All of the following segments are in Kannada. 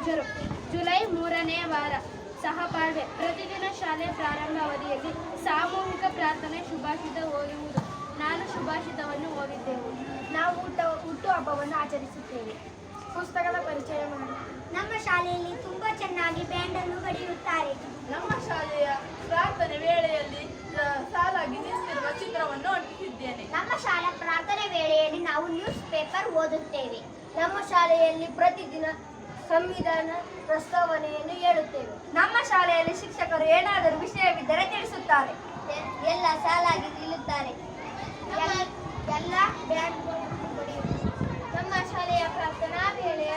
ಮನುಜರು. ಜುಲೈ 3ನೇ ವಾರ ಸಹಪಾಠ. ಪ್ರತಿದಿನ ಶಾಲೆ ಪ್ರಾರಂಭ ಅವಧಿಯಲ್ಲಿ ಸಾಮೂಹಿಕ ಪ್ರಾರ್ಥನೆ ಶುಭಾಷಿತ ಓದುವುದು. ನಾನು ಶುಭಾಷಿತವನ್ನು ಓದಿದ್ದೆವು. ನಾವು ಹುಟ್ಟುಹಬ್ಬವನ್ನು ಆಚರಿಸುತ್ತೇವೆ. ಪುಸ್ತಕದ ಪರಿಚಯ ಮಾಡಿ. ನಮ್ಮ ಶಾಲೆಯಲ್ಲಿ ತುಂಬಾ ಚೆನ್ನಾಗಿ ಬ್ಯಾಂಡ್ ಅನ್ನು ಬಡಿಯುತ್ತಾರೆ. ನಮ್ಮ ಶಾಲೆಯ ಪ್ರಾರ್ಥನೆ ವೇಳೆಯಲ್ಲಿ ಸಾಲಾಗಿ ನಿಂತಿರುವ ಚಿತ್ರವನ್ನು ಅಂಟಿಸಿದ್ದೇನೆ. ನಮ್ಮ ಶಾಲಾ ಪ್ರಾರ್ಥನೆ ವೇಳೆಯಲ್ಲಿ ನಾವು ನ್ಯೂಸ್ ಪೇಪರ್ ಓದುತ್ತೇವೆ. ನಮ್ಮ ಶಾಲೆಯಲ್ಲಿ ಪ್ರತಿದಿನ ಸಂವಿಧಾನ ಪ್ರಸ್ತಾವನೆಯನ್ನು ಹೇಳುತ್ತೇವೆ. ನಮ್ಮ ಶಾಲೆಯಲ್ಲಿ ಶಿಕ್ಷಕರು ಏನಾದರೂ ವಿಷಯವಿದ್ದರೆ ತಿಳಿಸುತ್ತಾರೆ. ಎಲ್ಲ ಸಾಲಾಗಿ ನಿಲ್ಲುತ್ತಾರೆ. ಎಲ್ಲ ಬ್ಯಾಂಡ್ ಬಡಿಯುತ್ತಾರೆ. ನಮ್ಮ ಶಾಲೆಯ ಪ್ರಾರ್ಥನಾ ವೇಳೆಯ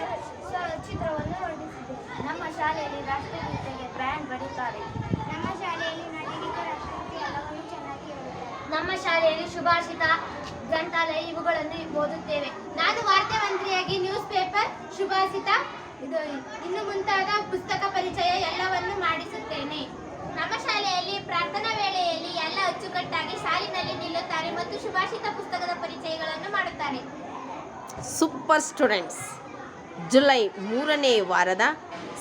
ಚಿತ್ರವನ್ನು ಹೊರಡಿಸಿದ್ದೇವೆ. ನಮ್ಮ ಶಾಲೆಯಲ್ಲಿ ರಾಷ್ಟ್ರಗೀತೆಗೆ ಬ್ಯಾಂಡ್ ಬಡಿಯುತ್ತಾರೆ. ನಮ್ಮ ಶಾಲೆಯಲ್ಲಿ ನಡಿಗೆ ರಾಷ್ಟ್ರಗೀತೆ ಎಲ್ಲವನ್ನೂ ಚೆನ್ನಾಗಿ ಹೇಳುತ್ತಾರೆ. ನಮ್ಮ ಶಾಲೆಯಲ್ಲಿ ಶುಭಾಷಿತ, ಗ್ರಂಥಾಲಯ ಇವುಗಳನ್ನು ಓದುತ್ತೇವೆ. ನಾನು ವಾರ್ತಾ ಮಂತ್ರಿಯಾಗಿ ನ್ಯೂಸ್ ಪೇಪರ್, ಶುಭಾಷಿತ ಇನ್ನು ಮುಂತಾದ ಪುಸ್ತಕ ಪರಿಚಯ ಎಲ್ಲವನ್ನು ಮಾಡಿಸುತ್ತೇನೆ. ನಮ್ಮ ಶಾಲೆಯಲ್ಲಿ ಪ್ರಾರ್ಥನಾ ವೇಳೆಯಲ್ಲಿ ಎಲ್ಲ ಅಚ್ಚುಕಟ್ಟಾಗಿ ಸಾಲಿನಲ್ಲಿ ನಿಲ್ಲುತ್ತಾರೆ ಮತ್ತು ಶುಭಾಷಿತ ಪುಸ್ತಕದ ಪರಿಚಯಗಳನ್ನು ಮಾಡುತ್ತಾರೆ. ಸೂಪರ್ ಸ್ಟೂಡೆಂಟ್ಸ್, ಜುಲೈ 3ನೇ ವಾರದ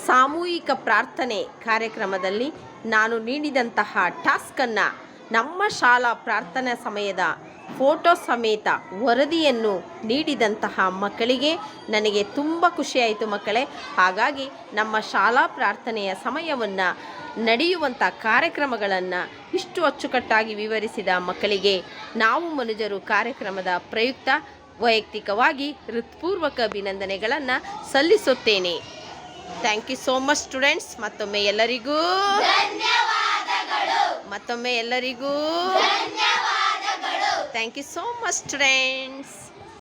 ಸಾಮೂಹಿಕ ಪ್ರಾರ್ಥನೆ ಕಾರ್ಯಕ್ರಮದಲ್ಲಿ ನಾನು ನೀಡಿದಂತಹ ಟಾಸ್ಕನ್ನು ನಮ್ಮ ಶಾಲಾ ಪ್ರಾರ್ಥನಾ ಸಮಯದ ಫೋಟೋ ಸಮೇತ ವರದಿಯನ್ನು ನೀಡಿದಂತಹ ಮಕ್ಕಳಿಗೆ ನನಗೆ ತುಂಬ ಖುಷಿಯಾಯಿತು ಮಕ್ಕಳೇ. ಹಾಗಾಗಿ ನಮ್ಮ ಶಾಲಾ ಪ್ರಾರ್ಥನೆಯ ಸಮಯವನ್ನು ನಡೆಯುವಂಥ ಕಾರ್ಯಕ್ರಮಗಳನ್ನು ಇಷ್ಟು ಅಚ್ಚುಕಟ್ಟಾಗಿ ವಿವರಿಸಿದ ಮಕ್ಕಳಿಗೆ ನಾವು ಮನುಜರು ಕಾರ್ಯಕ್ರಮದ ಪ್ರಯುಕ್ತ ವೈಯಕ್ತಿಕವಾಗಿ ಹೃತ್ಪೂರ್ವಕ ಅಭಿನಂದನೆಗಳನ್ನು ಸಲ್ಲಿಸುತ್ತೇನೆ. Thank you so much students. ಮತ್ತೊಮ್ಮೆ ಎಲ್ಲರಿಗೂ thank you so much students.